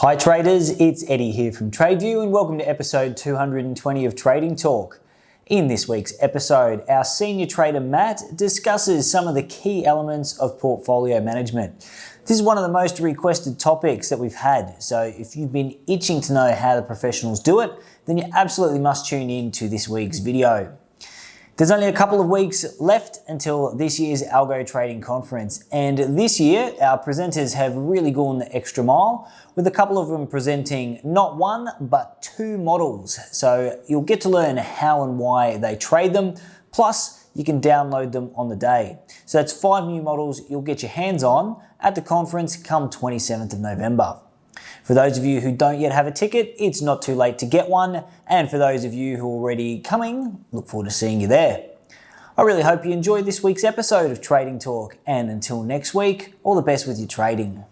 Hi traders, it's Eddie here from TradeView and welcome to episode 220 of Trading Talk. In this week's episode, our senior trader Matt discusses some of the key elements of portfolio management. This is one of the most requested topics that we've had, so if you've been itching to know how the professionals do it, then you absolutely must tune in to this week's video. There's only a couple of weeks left until this year's Algo trading conference, and this year our presenters have really gone the extra mile, with a couple of them presenting not one but two models. So you'll get to learn how and why they trade them, plus you can download them on the day. So that's 5 new models you'll get your hands on at the conference come 27th of November. For those of you who don't yet have a ticket, it's not too late to get one. And for those of you who are already coming, look forward to seeing you there. I really hope you enjoyed this week's episode of Trading Talk. And until next week, all the best with your trading.